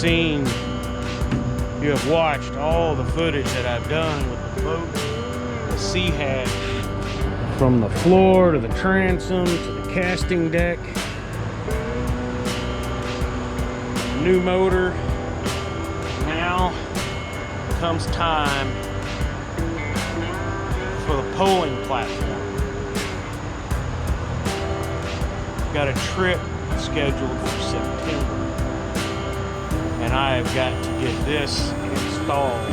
seen, you have watched all the footage that I've done with the boat, the sea hatch, from the floor to the transom to the casting deck, new motor. Now comes time for the poling platform. Got a trip scheduled for September, and I've got to get this installed.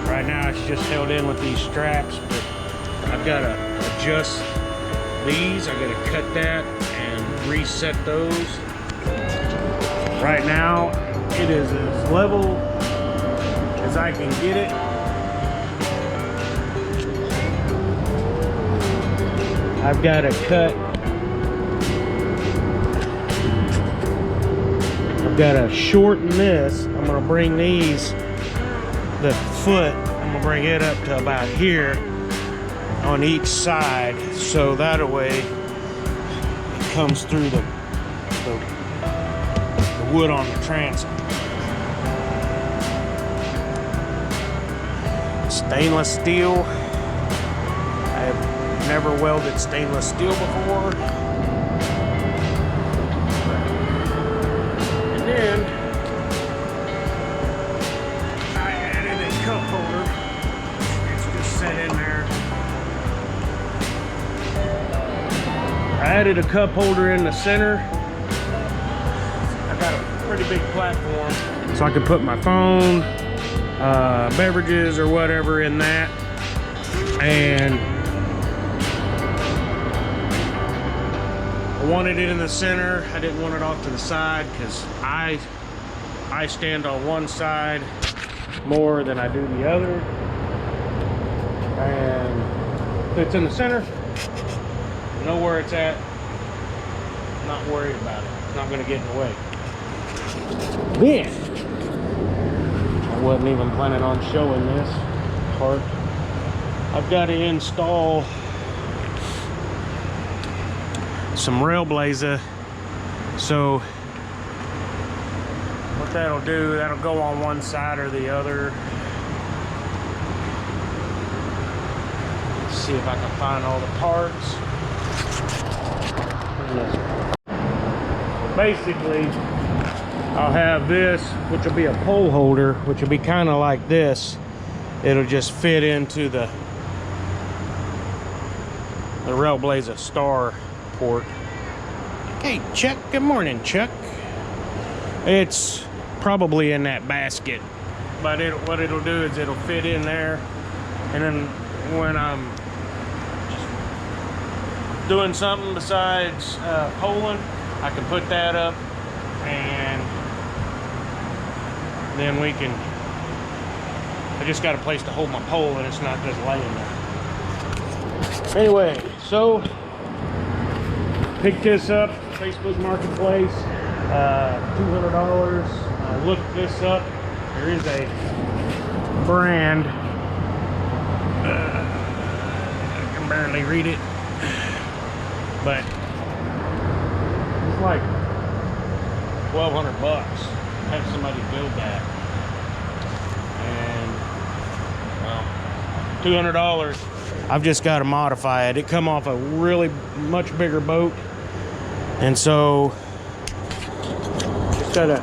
Right now it's just held in with these straps, but I've got to adjust these. I got to cut that and reset those. Right now it is as level as I can get it. I've got to cut, I've got to shorten this. I'm going to bring these, the foot, I'm going to bring it up to about here on each side, so that way it comes through the wood on the transom. Stainless steel. I've never welded stainless steel before. And then I added a cup holder. It's just set in there. I added a cup holder in the center. I got a pretty big platform, so I can put my phone, beverages or whatever in that. And I wanted it in the center. I didn't want it off to the side because I stand on one side more than I do the other. And if it's in the center, I know where it's at. I'm not worried about it. It's not going to get in the way. Then, I wasn't even planning on showing this part. I've got to install some Railblazer. So what that'll do, that'll go on one side or the other. Let's see if I can find all the parts. Basically, I'll have this, which will be a pole holder, which will be kind of like this. It'll just fit into the Railblazer star port. Hey Chuck, good morning Chuck. It's probably in that basket, but what it'll do is it'll fit in there, and then when I'm doing something besides poling, I can put that up, and then we can, I just got a place to hold my pole and it's not just laying there. Anyway, so picked this up, Facebook Marketplace, $200. I looked this up. There is a brand, I can barely read it, but it's like $1,200. Have somebody build that, and well, $200. I've just got to modify it. It come off a really much bigger boat, and so just got to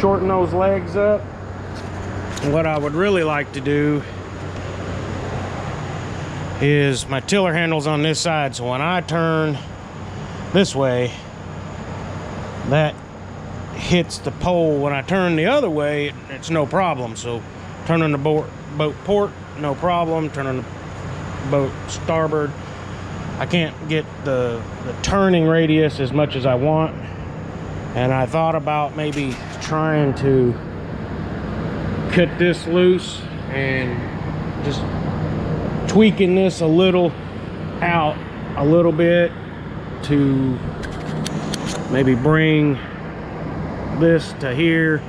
shorten those legs up. And what I would really like to do is my tiller handle's on this side, so when I turn this way, that hits the pole. When I turn the other way, it's no problem. So turning the boat port, no problem. Turning the boat starboard, I can't get the turning radius as much as I want. And I thought about maybe trying to cut this loose and just tweaking this a little out a little bit to maybe bring this to here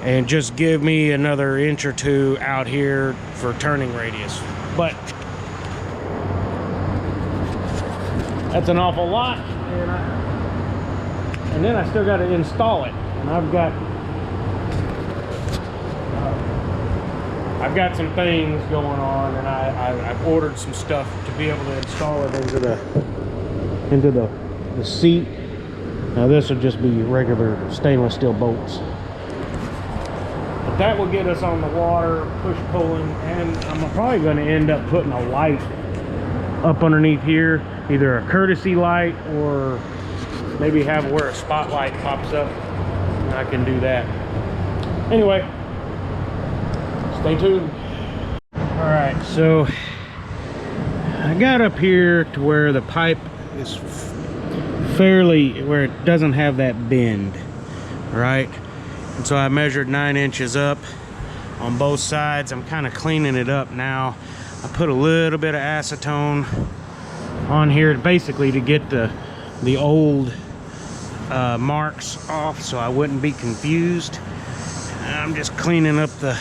and just give me another inch or two out here for turning radius. But that's an awful lot, and and then I still got to install it. And I've got some things going on, and I've ordered some stuff to be able to install it into the seat. Now this will just be regular stainless steel bolts. But that will get us on the water, push pulling, and I'm probably going to end up putting a light up underneath here, either a courtesy light or maybe have where a spotlight pops up, and I can do that. Anyway, stay tuned. All right, so I got up here to where the pipe is fairly, where it doesn't have that bend, right? And so I measured 9 inches up on both sides. I'm kind of cleaning it up now. I put a little bit of acetone on here basically to get the old marks off so I wouldn't be confused. I'm just cleaning up the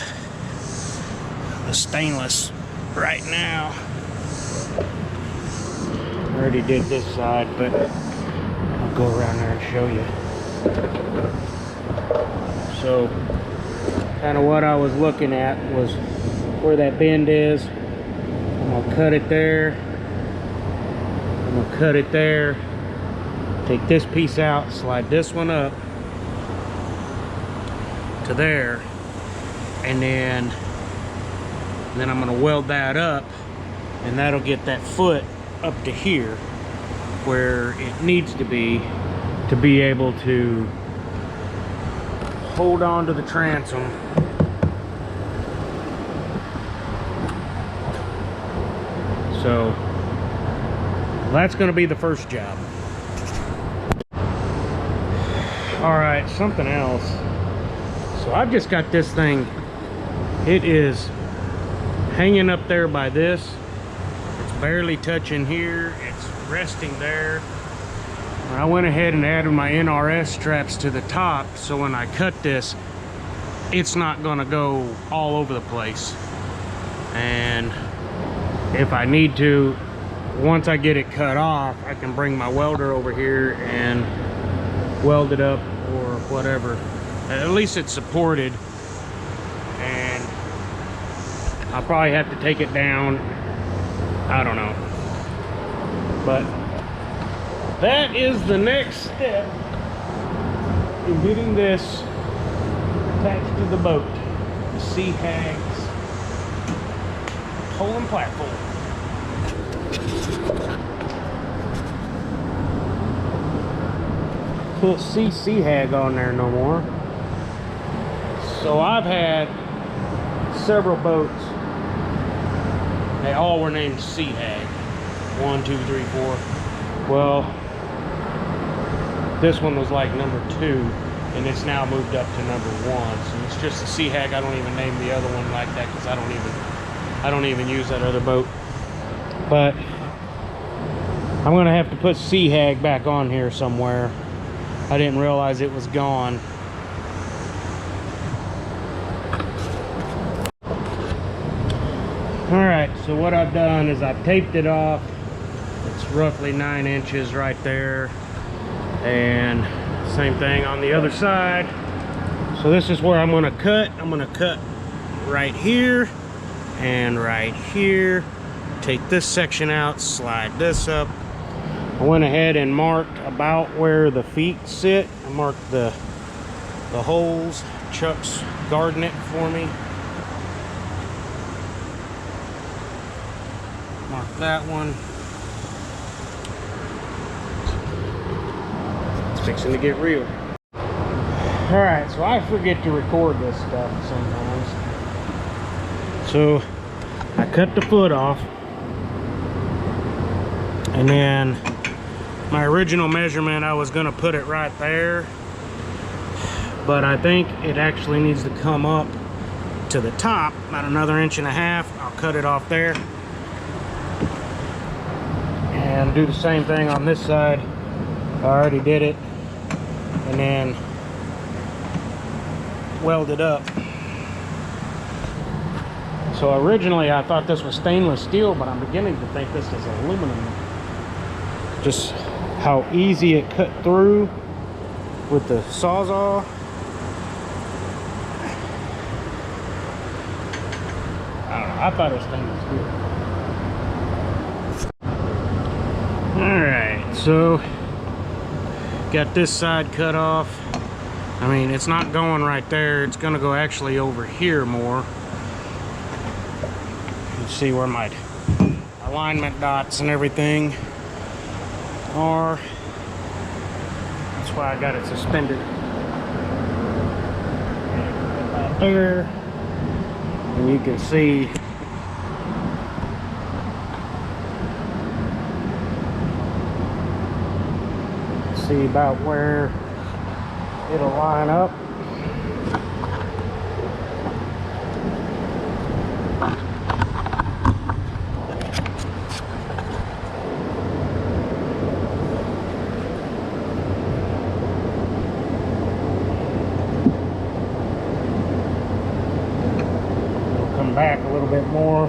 stainless right now. I already did this side, but I'll go around there and show you. So kind of what I was looking at was where that bend is. I'm gonna cut it there. I'm gonna cut it there. Take this piece out, slide this one up to there, and then I'm gonna weld that up, and that'll get that foot up to here where it needs to be able to hold on to the transom. So that's going to be the first job. All right, something else. So I've just got this thing. It is hanging up there by this. It's barely touching here. It's resting there. I went ahead and added my NRS straps to the top, so when I cut this, it's not going to go all over the place. And if I need to, once I get it cut off, I can bring my welder over here and weld it up or whatever. At least it's supported, and I'll probably have to take it down. I don't know, but that is the next step in getting this attached to the boat. The Sea Hag's pulling platform. Can't see Sea Hag on there no more. So I've had several boats. They all were named Sea Hag. 1, 2, 3, 4. Well, this one was like number 2, and it's now moved up to number 1. So it's just a Sea Hag. I don't even name the other one like that because I don't even use that other boat. But I'm gonna have to put Sea Hag back on here somewhere. I didn't realize it was gone. All right, so what I've done is I've taped it off. It's roughly 9 inches right there, and same thing on the other side. So this is where I'm going to cut. I'm going to cut right here and right here. Take this section out, slide this up. I went ahead and marked about where the feet sit. I marked the holes. Chuck's guarding it for me. Mark that one. It's fixing to get real. Alright, so I forget to record this stuff sometimes. So I cut the foot off, and then my original measurement, I was going to put it right there, but I think it actually needs to come up to the top about another 1.5 inches. I'll cut it off there and do the same thing on this side. I already did it, and then weld it up. So originally I thought this was stainless steel, but I'm beginning to think this is aluminum. Just how easy it cut through. with the Sawzall. I don't know, I thought it was stainless steel. Alright, so got this side cut off. I mean, it's not going right there, it's gonna go actually over here more. You see where my alignment dots and everything are. That's why I got it suspended about there, and you can see about where it'll line up. Back a little bit more.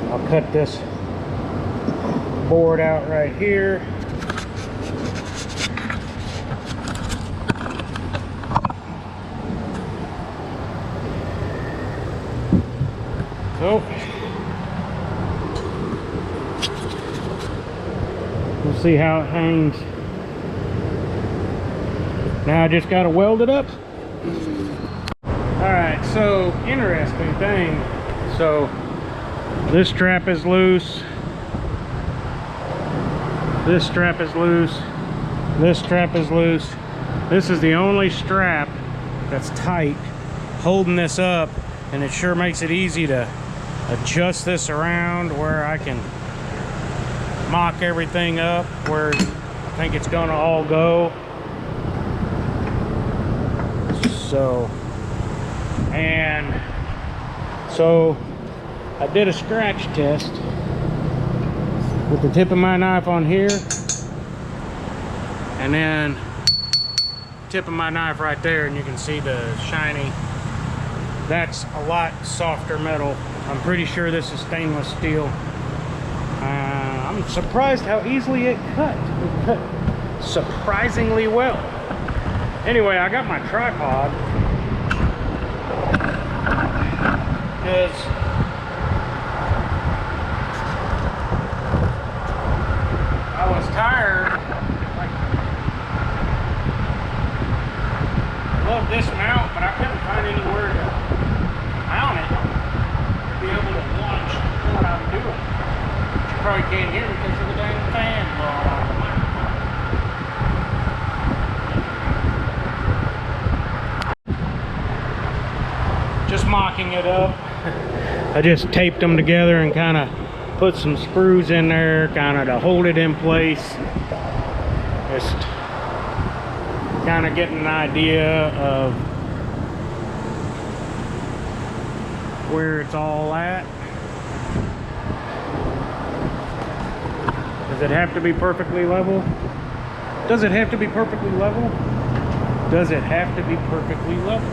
I'll cut this board out right here. So we'll see how it hangs. Now I just gotta weld it up. Alright, so interesting thing. So this strap is loose. This strap is loose. This strap is loose. This is the only strap that's tight holding this up, and it sure makes it easy to adjust this around where I can mock everything up where I think it's gonna all go. So I did a scratch test with the tip of my knife on here, and then tip of my knife right there, and you can see the shiny. That's a lot softer metal. I'm pretty sure this is stainless steel. I'm surprised how easily it cut. It cut surprisingly well. Anyway, I got my tripod because I was tired. Like, I love this mount, but I couldn't find anywhere to mount it to be able to watch what I'm doing. You probably can't hear me because of the dang fan blowing on the microphone. Just mocking it up. I just taped them together and kind of put some screws in there kind of to hold it in place. Just kind of getting an idea of where it's all at. Does it have to be perfectly level? Does it have to be perfectly level? Does it have to be perfectly level?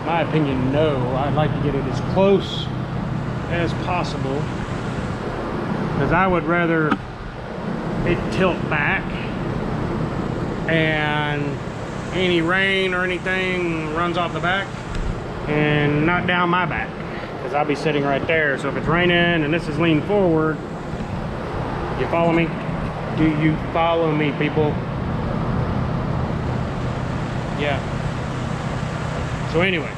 In my opinion, no. I'd like to get it as close as possible, because I would rather it tilt back and any rain or anything runs off the back and not down my back, because I'll be sitting right there. So if it's raining and this is leaned forward, you follow me? Do you follow me, people? Yeah. So anyway,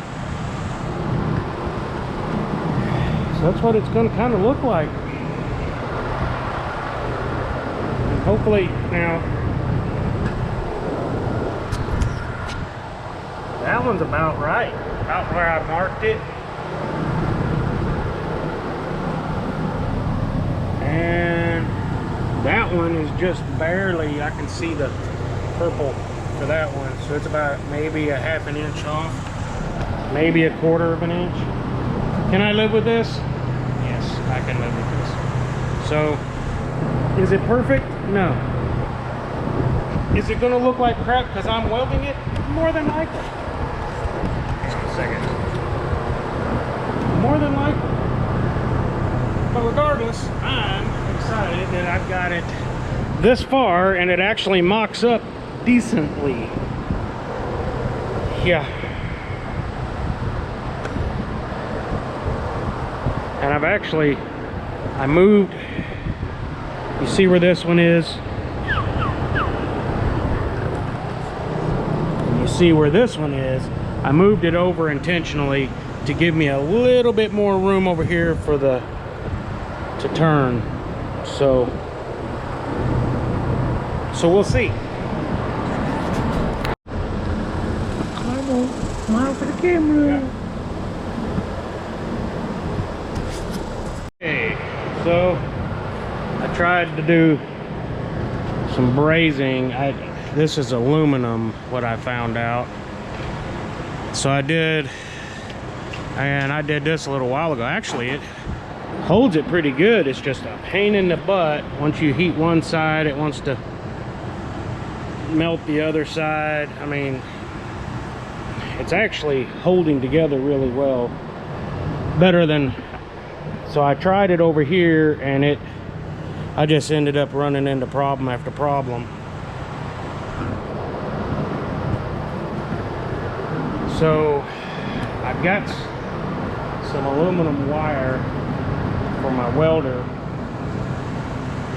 so that's what it's going to kind of look like. And hopefully, now, that one's about right, about where I marked it. And that one is just barely, I can see the purple for that one. So it's about maybe a ½ an inch off, maybe a quarter of an inch. Can I live with this? Yes, I can live with this. So, is it perfect? No. Is it gonna look like crap because I'm welding it? More than likely. Just a second. More than likely. But regardless, I'm excited that I've got it this far and it actually mocks up decently. Yeah. And I moved, you see where this one is? And you see where this one is? I moved it over intentionally to give me a little bit more room over here for the to turn. So we'll see. Smile for the camera. Yeah. Okay, so I tried to do some brazing. This is aluminum, what I found out. So I did this a little while ago. Actually, it holds it pretty good. It's just a pain in the butt. Once you heat one side, it wants to melt the other side. I mean, it's actually holding together really well, better than, so I tried it over here and I just ended up running into problem after problem. So I've got some aluminum wire for my welder,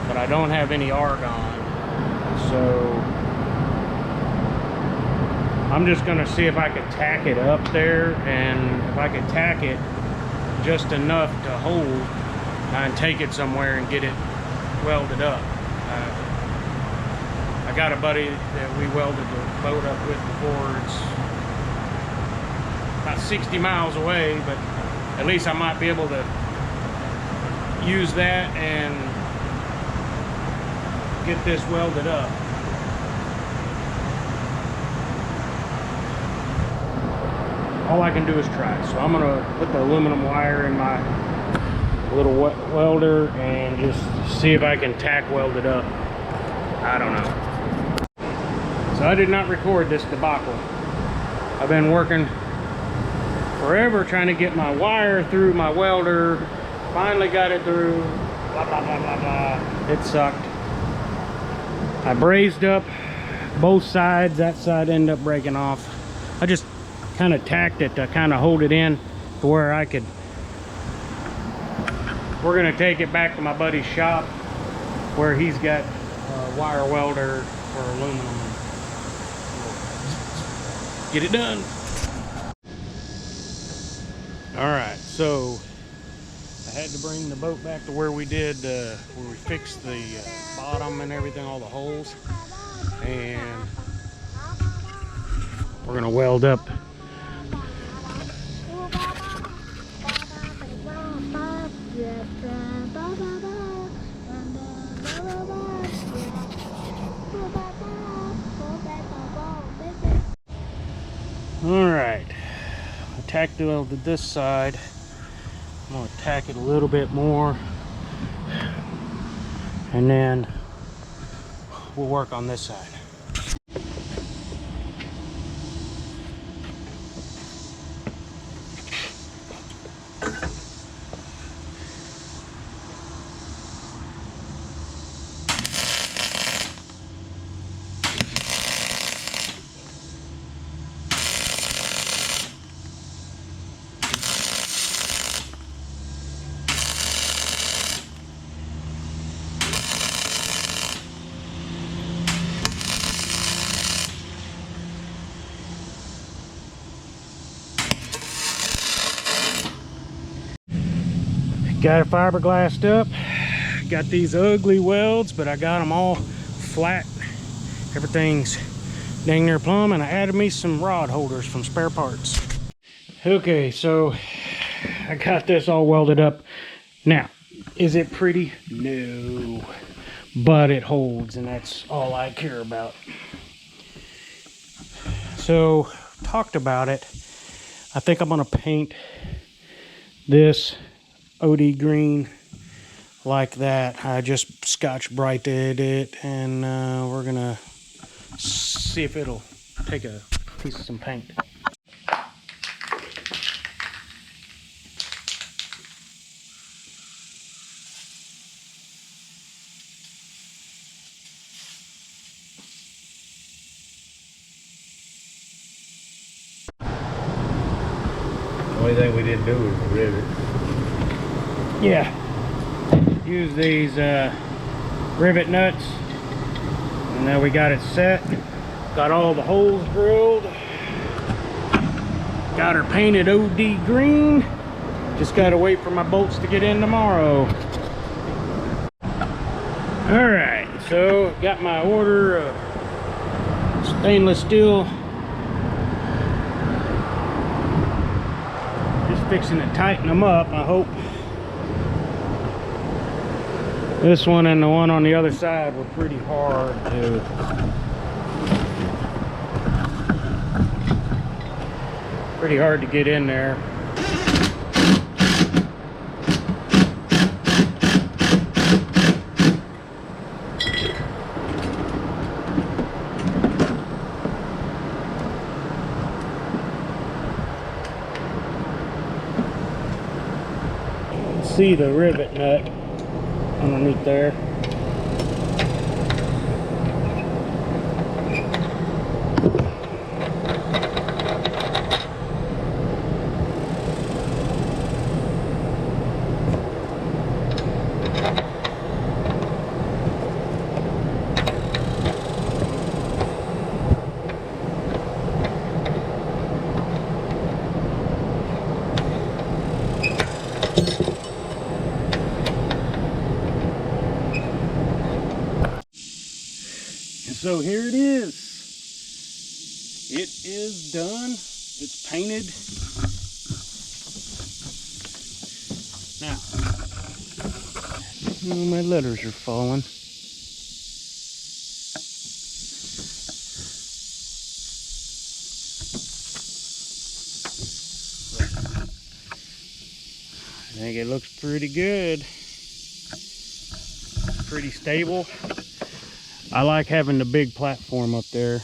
but I don't have any argon, so I'm just gonna see if I could tack it up there, and if I could tack it just enough to hold and take it somewhere and get it welded up. I got a buddy that we welded the boat up with before. It's about 60 miles away, but at least I might be able to use that and get this welded up. All I can do is try. So I'm gonna put the aluminum wire in my little welder and just see if I can tack weld it up. I don't know. So I did not record this debacle. I've been working forever trying to get my wire through my welder. Finally got it through. Blah, blah, blah, blah, blah. It sucked. I brazed up both sides. That side ended up breaking off. I just kind of tacked it to kind of hold it in to where I could. We're gonna take it back to my buddy's shop where he's got a wire welder for aluminum. Get it done. All right, so I had to bring the boat back to where we did, where we fixed the bottom and everything, all the holes, and we're gonna weld up. All right, I tack welded this side. I'm gonna tack it a little bit more, and then we'll work on this side. Got it fiberglassed up. Got these ugly welds, but I got them all flat. Everything's dang near plumb, and I added me some rod holders from Spare Parts. Okay, so I got this all welded up. Now, is it pretty? No, but it holds, and that's all I care about. So, talked about it. I think I'm gonna paint this OD green like that. I just Scotch Brighted it, and we're gonna see if it'll take a piece of some paint. Only thing we didn't do was the rivet. Yeah. Use these rivet nuts. And now we got it set. Got all the holes drilled. Got her painted OD green. Just gotta wait for my bolts to get in tomorrow. Alright, so got my order of stainless steel. Just fixing to tighten them up, I hope. This one and the one on the other side were pretty hard to get in there. See the rivet nut underneath there. So here it is. It is done. It's painted. Now, oh, my letters are falling. I think it looks pretty good. Pretty stable. I like having the big platform up there.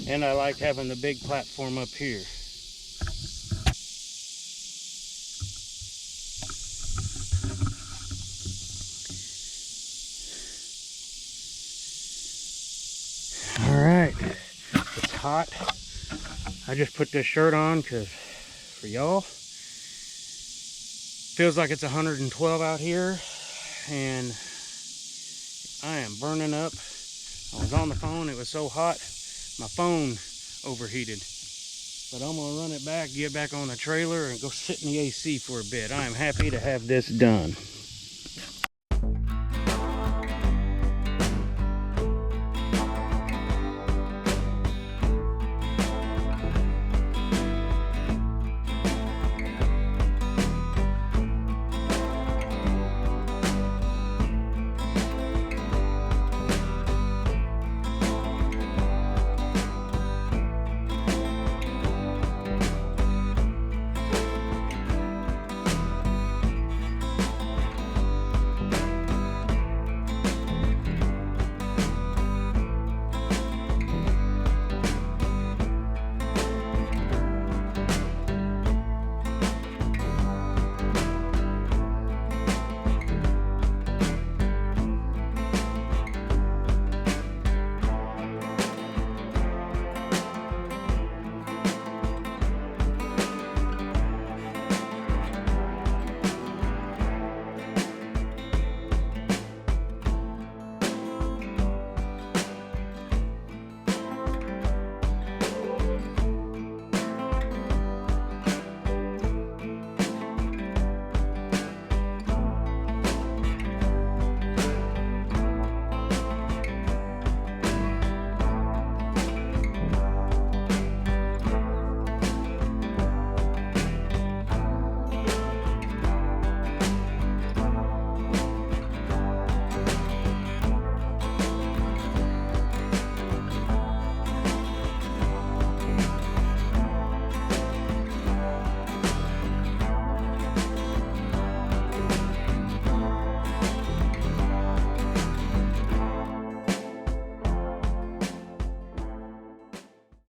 And I like having the big platform up here. All right, it's hot. I just put this shirt on because for y'all. Feels like it's 112 out here, and I am burning up. I was on the phone, it was so hot, my phone overheated. But I'm gonna run it back, get back on the trailer, and go sit in the AC for a bit. I am happy to have this done.